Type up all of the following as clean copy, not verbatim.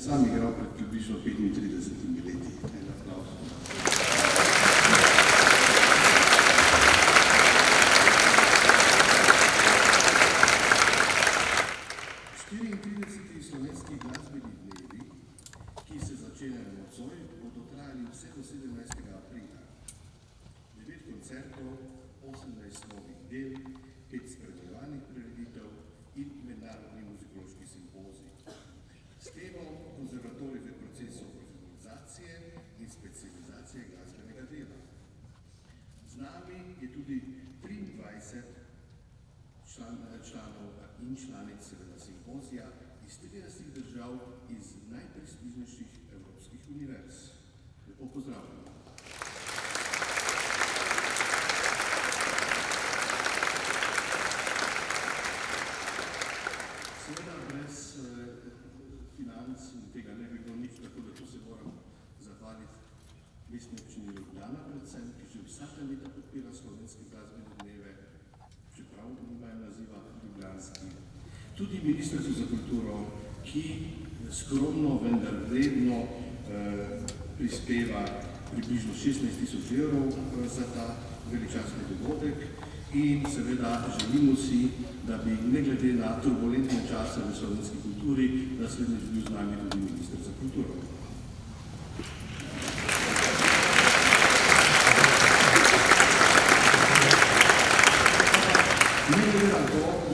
sam igral pred približno 35 leti. En aplavz. 34. slovenski glasbeni dnevi, ki se začenjajo nocoj, bodo trajali vse do 17. aprila. 9 koncertov, 18 novih del, 5 spremljevanih prireditev in mednarodni muzikološki simpozij. S temo konzervatorij v procesu profesionalizacije in specializacije glasbenega dela. Z nami je tudi 23 članov in članic seveda simpozija iz 30 držav iz najprestižnejših evropskih univerz. Lepo pozdravljamo. Seveda brez financ tega ne bi bilo nič, tako da tu se moram zahvaliti Mestni občini Ljubljana predvsem, ki že vsaka leta podpira slovenske glasbene dneve, čeprav nimajo naziva ljubljanski. Tudi Ministrstvo za kulturo, ki skromno, vendar vredno prispeva približno 16 000 evrov za ta veličastni dogodek in seveda želimo si, da bi ne glede na turbulentne čase v slovenski kulturi, naslednjič bil z nami tudi minister za kulturo.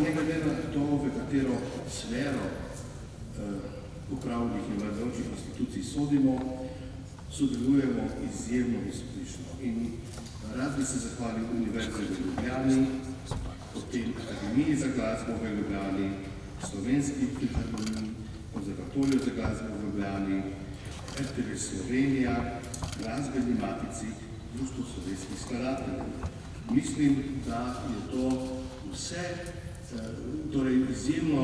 Ne glede na to, v katero sfero upravnih in vladajočih institucij sodimo, sodelujemo izjemno uspešno. In rad bi se zahvalil Univerzi v Ljubljani, potem Akademiji za glasbo v Ljubljani, Slovenski filharmoniji, Konzervatoriju za glasbo v Ljubljani, RTV Slovenija, Glasbeni matici, Društvo slovenskih skladateljev. Mislim, da je to vse, torej izjemno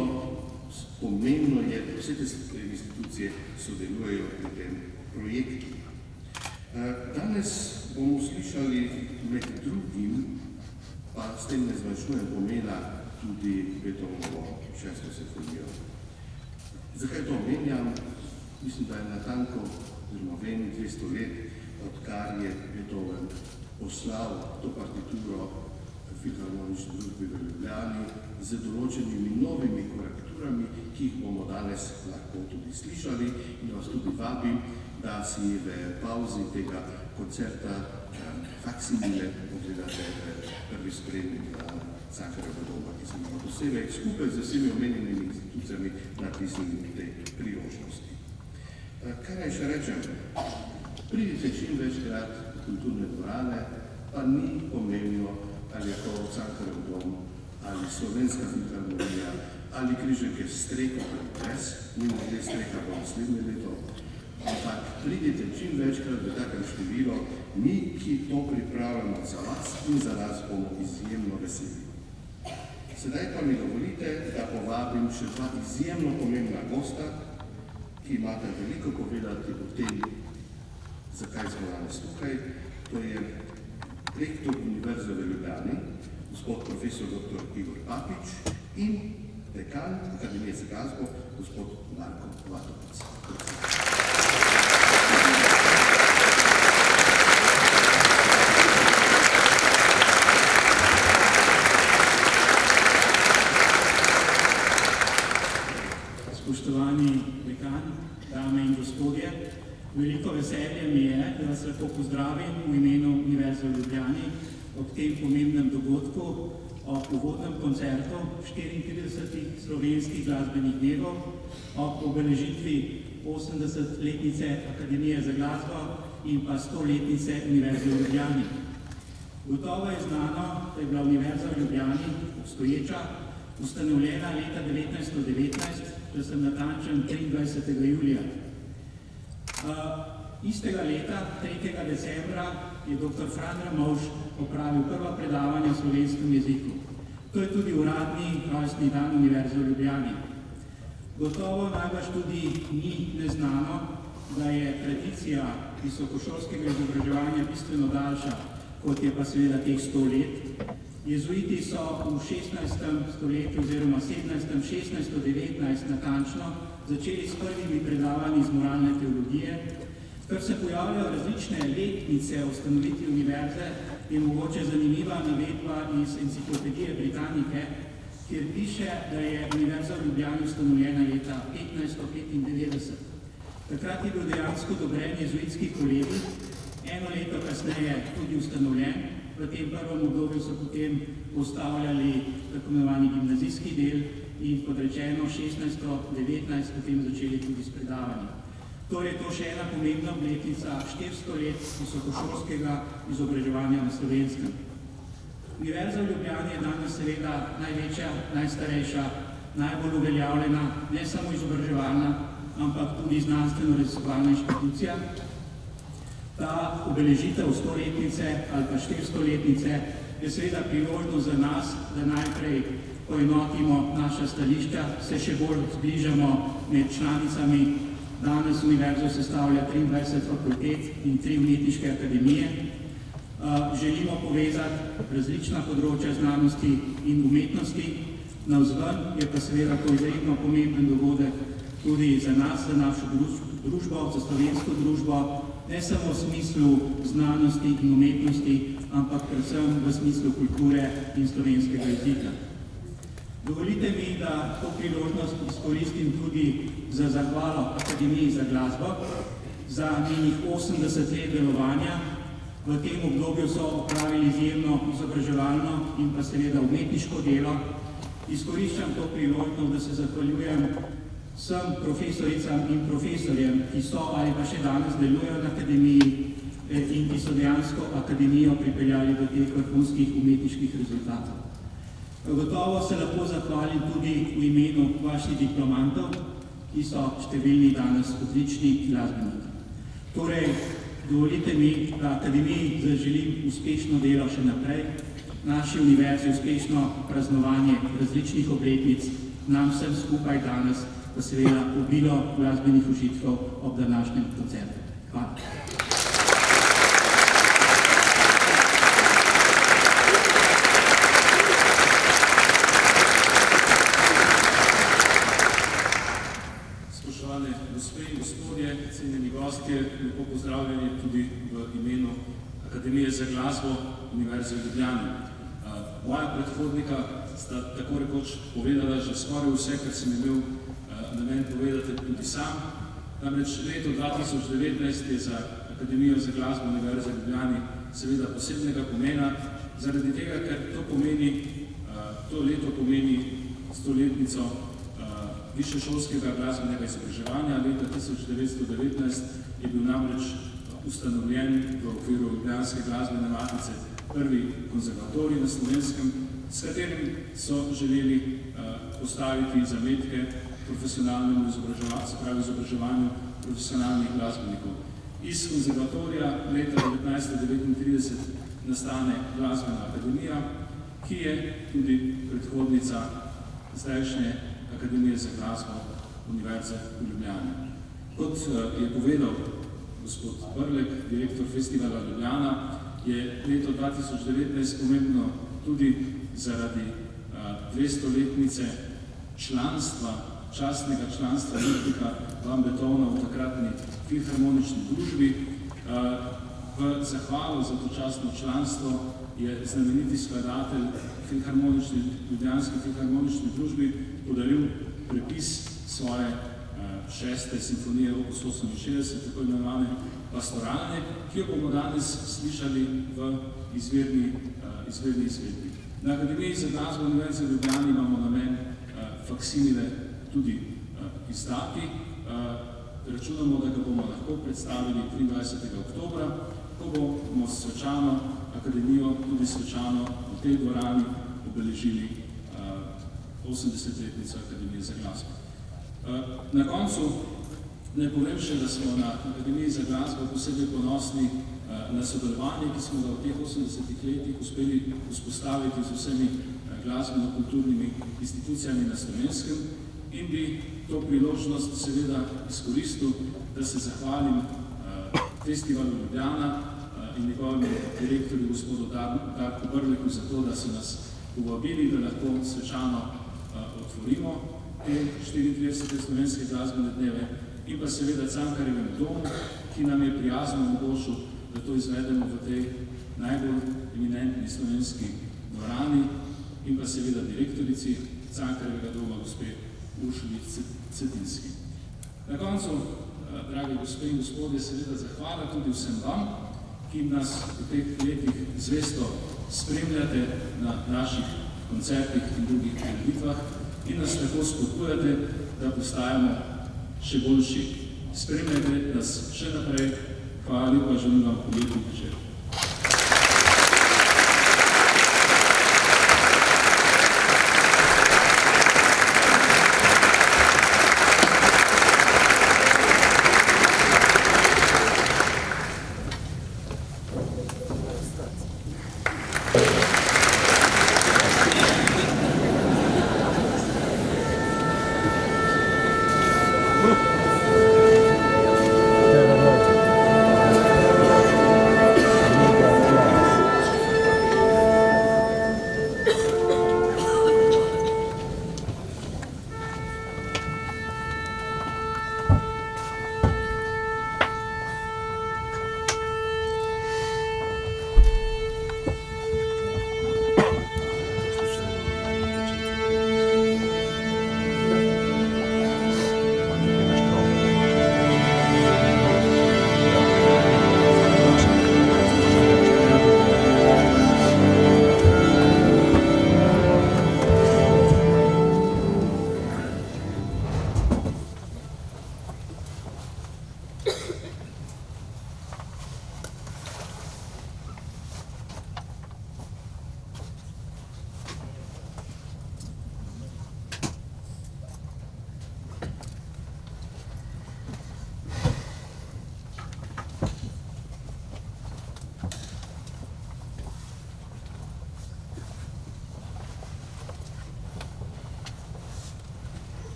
pomembno je, da vse te institucije sodelujejo pri tem projektu. Danes bomo slišali med drugim, pa s tem ne zmanjšujem pomena, tudi Beethovenovo 6. simfonijo. Zakaj to omenjam? Mislim, da je natanko, oziroma vem, 200 let, odkar je Beethoven poslal to partituro Filharmonične družbe v Ljubljani z določenimi novimi korekturami, ki jih bomo danes lahko tudi slišali in vas tudi vabim, da si v pauzi tega koncerta faksimile pogledate prvi spremnik Cankarjevega doma, ki sem ga posebej skupaj z vsemi omenjenimi institucijami natisnili v tej priložnosti. Kaj naj še rečem? Pridite čim večkrat v kulturne dvorane, pa ni pomembno, ali je to Cankarjev dom, ali Slovenska filharmonija, ali Križanke Streka brez, mimo te Streka bo naslednje leto. Ampak pridite čim večkrat v takem številu, mi, ki to pripravljamo za vas in za nas bomo izjemno veseli. Sedaj pa mi dovolite, da povabim še dva izjemno pomembna gosta, ki imate veliko povedati o tem, zakaj smo danes tukaj. To je rektor Univerze v Ljubljani, gospod profesor dr. Igor Papič in dekan Akademije za glasbo, gospod Marko Vatovec. Spoštovani dekan, dame in gospodje, veliko veselje mi je, da vas lahko pozdravim v imenu Univerze v Ljubljani ob tem pomembnem dogodku, ob uvodnem koncertu 34 slovenskih glasbenih dnevov, ob obeležitvi 80-letnice Akademije za glasbo in pa 100-letnice Univerze v Ljubljani. Gotovo je znano, da je bila Univerza v Ljubljani obstoječa, ustanovljena leta 1919, če sem natančen 23. julija. Istega leta, 3. decembra, je dr. Fran Ramovš opravil prva predavanja v slovenskem jeziku. To je tudi uradni rojstni dan Univerze v Ljubljani. Gotovo najbrž tudi ni neznano, da je tradicija visokošolskega izobraževanja bistveno daljša, kot je pa seveda teh 100 let. Jezuiti so v 16. stoletju oziroma 17. 1619 natančno začeli s prvimi predavanji iz moralne teologije. Ker se pojavljajo različne letnice o ustanovitvi univerze, je mogoče zanimiva navedba iz Enciklopedije Britanike, kjer piše, da je Univerza v Ljubljani ustanovljena leta 1595. Takrat je bil dejansko odobren jezuitski kolegij, eno leto kasneje tudi ustanovljen. V tem prvem obdobju so potem postavljali tako imenovani gimnazijski del in kot rečeno 1619 potem začeli tudi s predavanjem. Torej, to še ena pomembna obletnica 400 let visokošolskega izobraževanja na Slovenskem. Univerza v Ljubljani je danes seveda največja, najstarejša, najbolj uveljavljena, ne samo izobraževalna, ampak tudi znanstveno-raziskovalna inštitucija. Ta obeležitev 100-letnice ali pa 400-letnice je seveda priložnost za nas, da najprej poenotimo naša stališča, se še bolj zbližamo med članicami. Danes univerzo sestavlja 23 fakultet in 3 umetniške akademije. Želimo povezati različna področja znanosti in umetnosti. Navzven je pa seveda to izredno pomemben dogodek tudi za nas, za našo družbo, za slovensko družbo, ne samo v smislu znanosti in umetnosti, ampak predvsem v smislu kulture in slovenskega jezika. Dovolite mi, da to priložnost izkoristim tudi za zahvalo Akademiji za glasbo, za njenih 80 let delovanja. V tem obdobju so opravili izjemno izobraževalno in pa seveda umetniško delo. Izkoriščam to priložnost, da se zahvaljujem vsem profesoricam in profesorjem, ki so ali pa še danes delujejo na akademiji in ki so dejansko akademijo pripeljali do teh vrhunskih umetniških rezultatov. Gotovo se lahko zahvalim tudi v imenu vaših diplomantov, ki so številni danes odlični glasbeniki. Torej, dovolite mi, da akademiji zaželim uspešno delo še naprej, naši univerzi uspešno praznovanje različnih obletnic, nam vsem skupaj danes pa seveda obilo glasbenih užitkov ob današnjem koncertu. Hvala. Spoštovane gospe in gospodje, cenjeni gostje, lepo pozdravljeni tudi v imenu Akademije za glasbo Univerze v Ljubljani. Moja predhodnika sta tako rekoč povedala že skoraj vse, kar sem imel namen povedati tudi sam. Namreč leto 2019 je za Akademijo za glasbo Univerze v Ljubljani seveda posebnega pomena, zaradi tega, ker to leto pomeni 100-letnico višješolskega glasbenega izobraževanja. Leta 1919 je bil namreč ustanovljen v okviru Ljubljanske glasbene matice prvi konzervatorij na Slovenskem, s katerim so želeli postaviti zametke profesionalnemu izobraževanju profesionalnih glasbenikov. Iz konzervatorija leta 1939 nastane Glasbena akademija, ki je tudi predhodnica zdajšnje Akademije za glasbo Univerze v Ljubljani. Kot je povedal gospod Brlek, direktor Festivala Ljubljana, je leto 2019 pomembno tudi zaradi 200-letnice članstva, častnega članstva Ludvika van Beethovna v takratni filharmonični družbi. V zahvalo za to častno članstvo je znameniti skladatelj Ljubljanske filharmonične družbi podaril prepis svoje 6. simfonije opus 68, tako imenovane pastoralne, ki jo bomo danes slišali v izvirni izvedbi. Na Akademiji za glasbo Univerze v Ljubljani imamo namen faksimile tudi izdati. Računamo, da ga bomo lahko predstavili 23. oktobra, ko bomo svečano akademijo, tudi svečano v tej dvorani obeležili 80-letnico Akademije za glasbo. Na koncu naj povem še, da smo na Akademiji za glasbo posebej ponosni na sodelovanje, ki smo ga v teh 80 letih uspeli vzpostaviti z vsemi glasbeno-kulturnimi institucijami na Slovenskem in bi to priložnost seveda izkoristil, da se zahvalim Festivalu Ljubljana in njegovemu direktorju gospodu Darku Brleku za to, da so nas povabili, da lahko svečano otvorimo te 34. slovenske glasbene dneve in pa seveda Cankarjevem domu, ki nam je prijazno omogočil, da to izvedemo v tej najbolj eminentni slovenski dvorani in pa seveda direktorici Cankarjevega doma, gospe Uršuli Cetinski. Na koncu, dragi gospe in gospodje, seveda zahvala tudi vsem vam, ki nas v teh letih zvesto spremljate na naših koncertih in drugih prireditvah in nas tako spodbujate, da postajamo še boljši. Spremljajte nas še naprej. Hvala lepa, želim vam prijeten večer.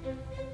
Thank you.